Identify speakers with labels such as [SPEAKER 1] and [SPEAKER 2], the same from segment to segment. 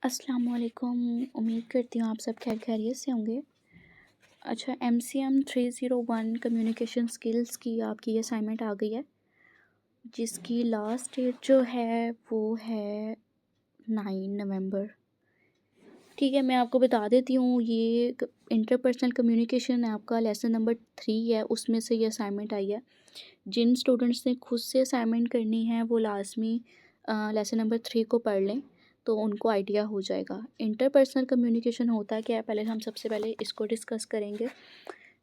[SPEAKER 1] अस्सलाम वालेकुम। उम्मीद करती हूँ आप सब खैरियत से होंगे। अच्छा, MCM 301 कम्युनिकेशन स्किल्स की आपकी असाइनमेंट आ गई है, जिसकी लास्ट डेट जो है वो है 9 नवंबर। ठीक है, मैं आपको बता देती हूँ, ये इंटरपर्सनल कम्युनिकेशन आपका लेसन नंबर 3 है, उसमें से ये असाइनमेंट आई है। जिन स्टूडेंट्स ने खुद से असाइनमेंट करनी है वो लाजमी लेसन नंबर 3 को पढ़ लें, तो उनको आइडिया हो जाएगा। इंटरपर्सनल कम्युनिकेशन होता क्या है, पहले हम सबसे पहले इसको डिस्कस करेंगे।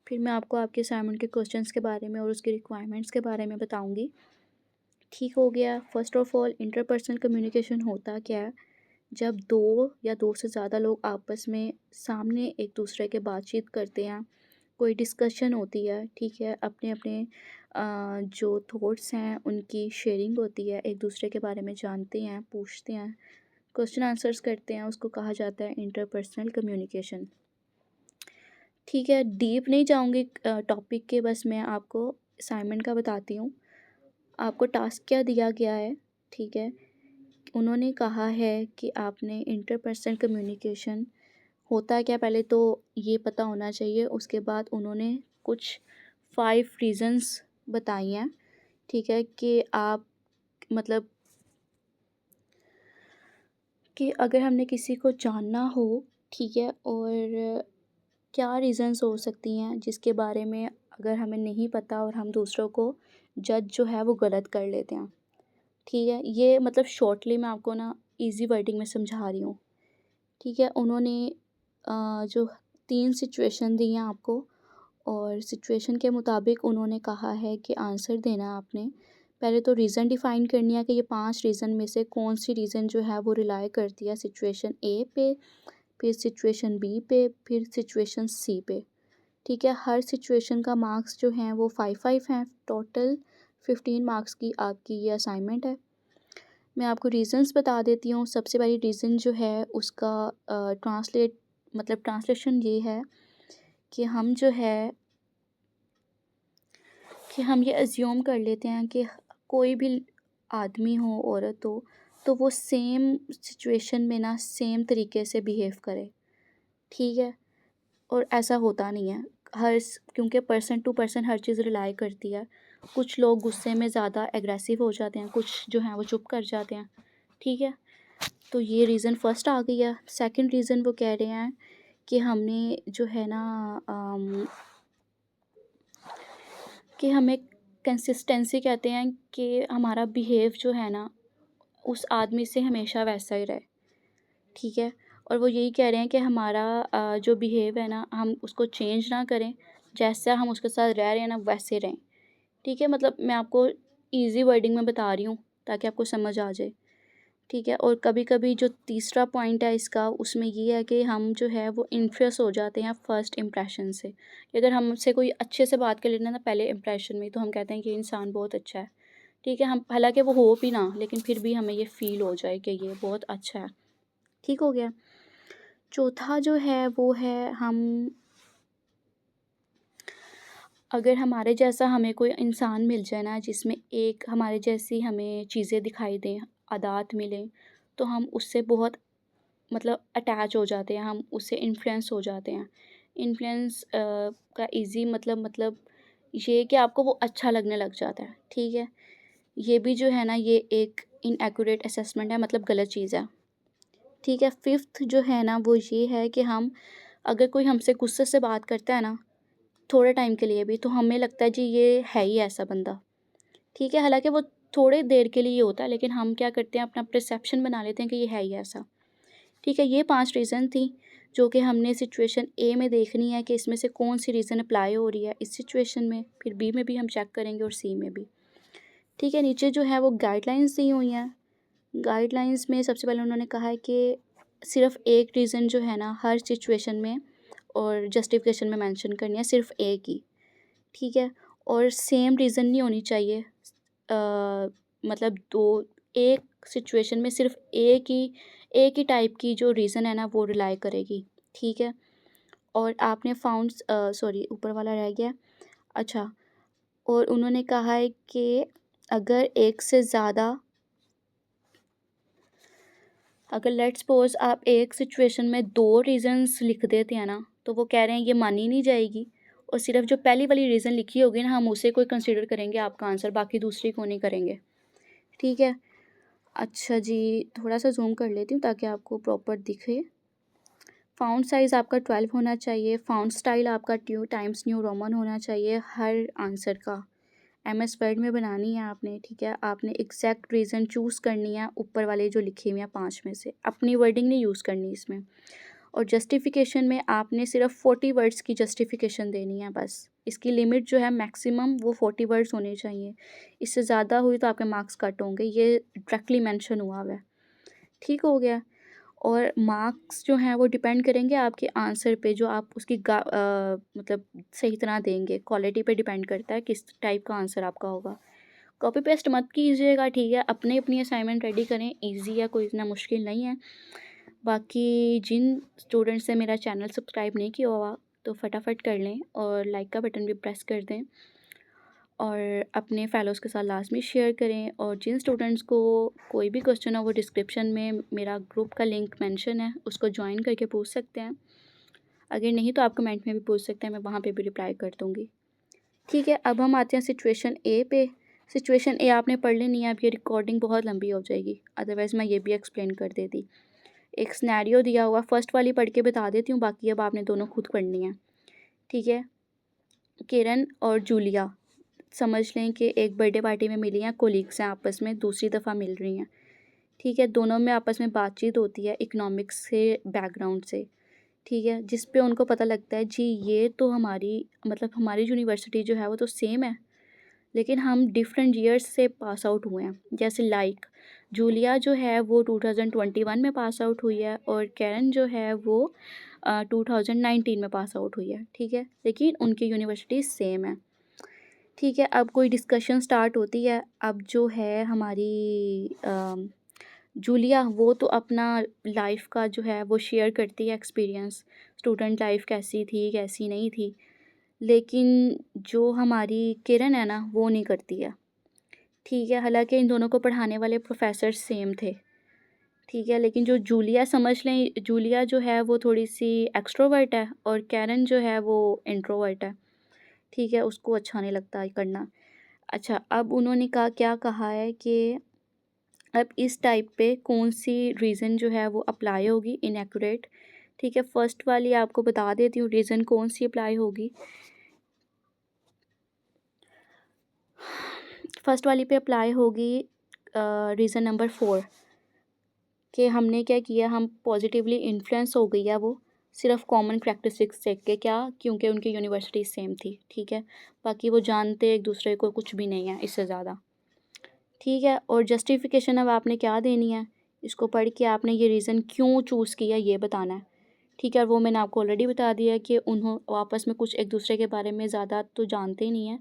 [SPEAKER 1] फिर मैं आपको आपके असाइनमेंट के क्वेश्चंस के बारे में और उसकी रिक्वायरमेंट्स के बारे में बताऊंगी। ठीक हो गया। First of all, interpersonal communication होता क्या है, जब दो या दो से ज़्यादा लोग आपस में सामने एक दूसरे के बातचीत करते हैं, कोई डिस्कशन होती है, ठीक है, अपने अपने जो थॉट्स हैं उनकी शेयरिंग होती है, एक दूसरे के बारे में जानते हैं, पूछते हैं, क्वेश्चन आंसर्स करते हैं, उसको कहा जाता है इंटरपर्सनल कम्युनिकेशन। ठीक है, डीप नहीं जाऊंगी टॉपिक के, बस मैं आपको असाइनमेंट का बताती हूँ। आपको टास्क क्या दिया गया है, ठीक है। उन्होंने कहा है कि आपने इंटरपर्सनल कम्युनिकेशन होता है क्या, पहले तो ये पता होना चाहिए। उसके बाद उन्होंने कुछ 5 रीज़न्स बताई हैं, ठीक है, कि आप मतलब कि अगर हमने किसी को जानना हो, ठीक है, और क्या रीज़न्स हो सकती हैं जिसके बारे में अगर हमें नहीं पता और हम दूसरों को जज जो है वो गलत कर लेते हैं। ठीक है, ये मतलब शॉर्टली मैं आपको ना इजी वर्डिंग में समझा रही हूँ। ठीक है, उन्होंने जो 3 सिचुएशन दी हैं आपको, और सिचुएशन के मुताबिक उन्होंने कहा है कि आंसर देना है आपने। पहले तो रीज़न डिफ़ाइन करनी है कि ये 5 रीज़न में से कौन सी रीज़न जो है वो रिलाई करती है सिचुएशन ए पे, फिर सिचुएशन बी पे, फिर सिचुएशन सी पे। ठीक है, हर सिचुएशन का मार्क्स जो हैं वो 5-5 हैं। टोटल 15 मार्क्स की आपकी ये असाइनमेंट है। मैं आपको रीज़न्स बता देती हूँ। सबसे पहली रीज़न जो है उसका ट्रांसलेशन ये है कि हम ये अज्यूम कर लेते हैं कि कोई भी आदमी हो, औरत हो, तो वो सेम सिचुएशन में ना सेम तरीके से बिहेव करे। ठीक है, और ऐसा होता नहीं है। क्योंकि पर्सन टू पर्सन हर चीज़ रिलाई करती है। कुछ लोग गुस्से में ज़्यादा एग्रेसिव हो जाते हैं, कुछ जो हैं वो चुप कर जाते हैं। ठीक है, तो ये रीज़न फर्स्ट आ गई है। सेकंड रीज़न वो कह रहे हैं कि हमने जो है ना कि हमें कंसिस्टेंसी कहते हैं कि हमारा बिहेव जो है ना उस आदमी से हमेशा वैसा ही रहे। ठीक है, और वो यही कह रहे हैं कि हमारा जो बिहेव है ना हम उसको चेंज ना करें, जैसा हम उसके साथ रह रहे हैं ना वैसे रहें। ठीक है, मतलब मैं आपको ईज़ी वर्डिंग में बता रही हूँ ताकि आपको समझ आ जाए। ठीक है, और कभी कभी जो तीसरा पॉइंट है इसका, उसमें ये है कि हम जो है वो इन्फ्लुएंस हो जाते हैं फ़र्स्ट इम्प्रेशन से। कि अगर हमसे कोई अच्छे से बात कर लेना ना पहले इम्प्रेशन में, तो हम कहते हैं कि ये इंसान बहुत अच्छा है। ठीक है, हम हालांकि वो हो भी ना, लेकिन फिर भी हमें ये फ़ील हो जाए कि ये बहुत अच्छा है। ठीक हो गया। चौथा जो है वो है, हम अगर हमारे जैसा हमें कोई इंसान मिल जाए ना जिसमें एक हमारे जैसी हमें चीज़ें दिखाई दें, आदात मिलें, तो हम उससे बहुत मतलब अटैच हो जाते हैं, हम उससे इन्फ्लुएंस हो जाते हैं। इन्फ्लुएंस का इजी मतलब ये कि आपको वो अच्छा लगने लग जाता है। ठीक है, ये भी जो है ना ये एक इनएक्यूरेट असेसमेंट है, मतलब गलत चीज़ है। ठीक है, फिफ्थ जो है ना वो ये है कि हम अगर कोई हमसे गुस्से से बात करता है ना थोड़े टाइम के लिए भी, तो हमें लगता है जी ये है ही ऐसा बंदा। ठीक है, हालांकि वो थोड़े देर के लिए ही होता है, लेकिन हम क्या करते हैं अपना परसेप्शन बना लेते हैं कि ये है ही ऐसा। ठीक है, ये 5 रीज़न थी जो कि हमने सिचुएशन ए में देखनी है कि इसमें से कौन सी रीज़न अप्लाई हो रही है इस सिचुएशन में, फिर बी में भी हम चेक करेंगे और सी में भी। ठीक है, नीचे जो है वो गाइडलाइंस दी हुई हैं। गाइडलाइंस में सबसे पहले उन्होंने कहा है कि सिर्फ़ एक रीज़न जो है ना हर सिचुएशन में और जस्टिफिकेशन में मेंशन करनी है, सिर्फ़ एक ही। ठीक है, और सेम रीज़न नहीं होनी चाहिए। मतलब दो एक सिचुएशन में सिर्फ़ एक ही टाइप की जो रीज़न है ना वो रिलाई करेगी। ठीक है, और आपने सॉरी ऊपर वाला रह गया। अच्छा, और उन्होंने कहा है कि अगर एक से ज़्यादा अगर लेट्स सपोज़ आप एक सिचुएशन में 2 रीज़न्स लिख देते हैं ना, तो वो कह रहे हैं ये मानी नहीं जाएगी और सिर्फ़ जो पहली वाली रीज़न लिखी होगी ना, हम उसे कोई कंसीडर करेंगे आपका आंसर, बाकी दूसरी को नहीं करेंगे। ठीक है? अच्छा जी, थोड़ा-सा ज़ूम कर लेती हूँ ताकि आपको प्रॉपर दिखे। फ़ॉन्ट साइज़ आपका 12 होना चाहिए, फ़ॉन्ट स्टाइल आपका टाइम्स न्यू रोमन होना चाहिए हर आंसर का। एमएस वर्ड में बनानी है आपने, ठीक है? आपने एग्ज़ैक्ट रीज़न चूज़ करनी है ऊपर वाले जो लिखे हुए हैं 5 में से। अपनी वर्डिंग नहीं यूज़ करनी इसमें। और जस्टिफ़िकेशन में आपने सिर्फ़ 40 वर्ड्स की जस्टिफ़िकेशन देनी है बस। इसकी लिमिट जो है मैक्सिमम वो 40 वर्ड्स होने चाहिए। इससे ज़्यादा हुई तो आपके मार्क्स कट होंगे, ये डायरेक्टली मेंशन हुआ हुआ है। ठीक हो गया? और मार्क्स जो हैं वो डिपेंड करेंगे आपके आंसर पे, जो आप उसकी मतलब सही तरह देंगे। क्वालिटी पे डिपेंड करता है किस टाइप का आंसर आपका होगा। कॉपी पेस्ट मत कीजिएगा, ठीक है? अपनी असाइनमेंट रेडी करें, ईज़ी है, कोई इतना मुश्किल नहीं है। बाकी जिन स्टूडेंट्स ने मेरा चैनल सब्सक्राइब नहीं किया हुआ, तो फटाफट कर लें और लाइक का बटन भी प्रेस कर दें और अपने फेलोज़ के साथ लाज़मी शेयर करें। और जिन स्टूडेंट्स को कोई भी क्वेश्चन हो, वो डिस्क्रिप्शन में मेरा ग्रुप का लिंक मेंशन है, उसको जॉइन करके पूछ सकते हैं। अगर नहीं तो आप कमेंट में भी पूछ सकते हैं, मैं वहाँ पे भी रिप्लाई कर दूँगी। ठीक है, अब हम आते हैं सिचुएशन ए पे। सिचुएशन ए आपने पढ़ लेनी है, अब ये रिकॉर्डिंग बहुत लंबी हो जाएगी, अदरवाइज़ मैं ये भी एक्सप्लेन कर देती। एक सिनेरियो दिया हुआ, फर्स्ट वाली पढ़ के बता देती हूँ, बाकी अब आपने दोनों खुद पढ़नी है। ठीक है? किरण और जूलिया समझ लें कि एक बर्थडे पार्टी में मिली हैं, कोलीग्स हैं, आपस में दूसरी दफ़ा मिल रही हैं। ठीक है? दोनों में आपस में बातचीत होती है इकोनॉमिक्स से बैकग्राउंड से। ठीक है? जिस पे उनको पता लगता है जी ये तो हमारी मतलब हमारी यूनिवर्सिटी जो है वो तो सेम है, लेकिन हम डिफरेंट ईयर्स से पास आउट हुए हैं। जैसे लाइक जूलिया जो है वो 2021 में पास आउट हुई है और कैरन जो है वो 2019 में पास आउट हुई है। ठीक है? लेकिन उनकी यूनिवर्सिटी सेम है। ठीक है? अब कोई डिस्कशन स्टार्ट होती है। अब जो है हमारी जूलिया, वो तो अपना लाइफ़ का जो है वो शेयर करती है एक्सपीरियंस, स्टूडेंट लाइफ़ कैसी थी, कैसी नहीं थी। लेकिन जो हमारी किरण है ना, वो नहीं करती है। ठीक है? हालाँकि इन दोनों को पढ़ाने वाले प्रोफ़ेसर सेम थे। ठीक है? लेकिन जो जूलिया, समझ लें जूलिया जो है वो थोड़ी-सी एक्सट्रोवर्ट है और कैरन जो है वो इंट्रोवर्ट है। ठीक है? उसको अच्छा नहीं लगता ये करना। अच्छा, अब उन्होंने क्या कहा है कि अब इस टाइप पे कौन-सी रीज़न जो है वो अप्लाई होगी, इनएक्यूरेट। ठीक है? फर्स्ट वाली आपको बता देती हूँ रीज़न कौन-सी अप्लाई होगी। फर्स्ट वाली पे अप्लाई होगी रीज़न नंबर 4 कि हमने क्या किया, हम पॉजिटिवली इन्फ्लुएंस हो गई है वो, सिर्फ़ कॉमन करैक्टरिस्टिक्स देख के। क्या? क्योंकि उनकी यूनिवर्सिटी सेम थी। ठीक है? बाकी वो जानते एक-दूसरे को कुछ भी नहीं है इससे ज़्यादा। ठीक है? और जस्टिफ़िकेशन अब आपने क्या देनी है, इसको पढ़ के आपने ये रीज़न क्यों चूज़ किया ये बताना है। ठीक है? वो मैंने आपको ऑलरेडी बता दिया है कि वो आपस में कुछ एक-दूसरे के बारे में ज़्यादा तो जानते नहीं हैं।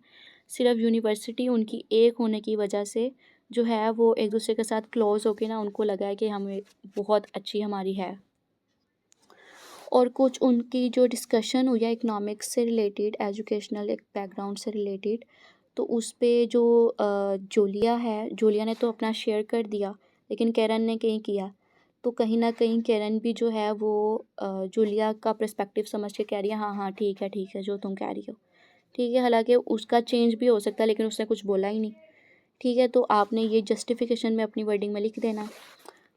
[SPEAKER 1] सिर्फ़ यूनिवर्सिटी उनकी एक होने की वजह से जो है वो एक-दूसरे के साथ क्लोज़ होके ना उनको लगा है कि हमें बहुत अच्छी हमारी है। और कुछ उनकी जो डिस्कशन हुई है इकोनॉमिक्स से रिलेटेड, एजुकेशनल एक बैकग्राउंड से रिलेटेड, तो उस पे जो जूलिया है, जूलिया ने तो अपना शेयर कर दिया, लेकिन कैरन ने कहीं किया। तो कहीं न कहीं कैरन भी जो है वो जूलिया का पर्सपेक्टिव समझ के कह रही है, हाँ, हाँ, ठीक है, जो तुम कह रही हो। ठीक है? हालाँकि उसका चेंज भी हो सकता है, लेकिन उसने कुछ बोला ही नहीं। ठीक है? तो आपने ये जस्टिफ़िकेशन में अपनी वर्डिंग में लिख देना।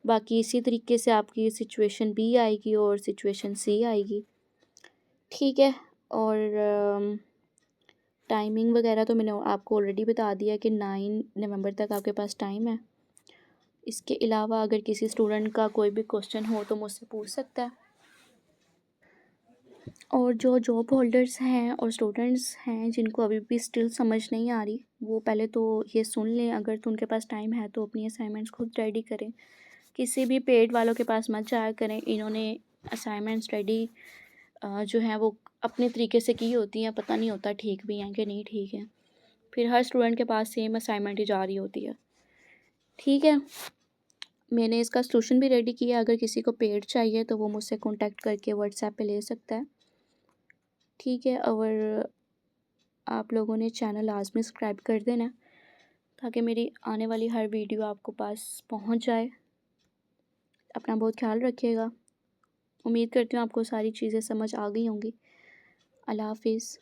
[SPEAKER 1] बाकी इसी तरीके से आपकी सिचुएशन बी आएगी और सिचुएशन सी आएगी। ठीक है? और टाइमिंग वगैरह तो मैंने आपको ऑलरेडी बता दिया कि 9 नवंबर तक आपके पास टाइम है। इसके अलावा अगर किसी स्टूडेंट का कोई भी क्वेश्चन हो तो मुझसे पूछ सकता है। और जो जॉब होल्डर्स हैं और स्टूडेंट्स हैं जिनको अभी भी स्टिल समझ नहीं आ रही, वो पहले तो ये सुन लें, अगर तो उनके पास टाइम है तो अपनी असाइनमेंट्स खुद रेडी करें। किसी भी पेड वालों के पास मत जाया करें। इन्होंने असाइनमेंट्स रेडी जो हैं वो अपने तरीके से की होती हैं, पता नहीं होता ठीक भी हैं कि नहीं ठीक है। फिर हर स्टूडेंट के पास सेम असाइनमेंट ही जा रही होती है। ठीक है? मैंने इसका सॉल्यूशन भी रेडी किया, अगर किसी को पेड चाहिए तो वो मुझसे कॉन्टैक्ट करके व्हाट्सएप पे ले सकता है। ठीक है? और आप लोगों ने चैनल लाज़मी सब्सक्राइब कर देना ताकि मेरी आने वाली हर वीडियो आपको पास पहुंच जाए। अपना बहुत ख्याल रखिएगा। उम्मीद करती हूँ आपको सारी चीज़ें समझ आ गई होंगी। अल्लाह हाफ़िज़।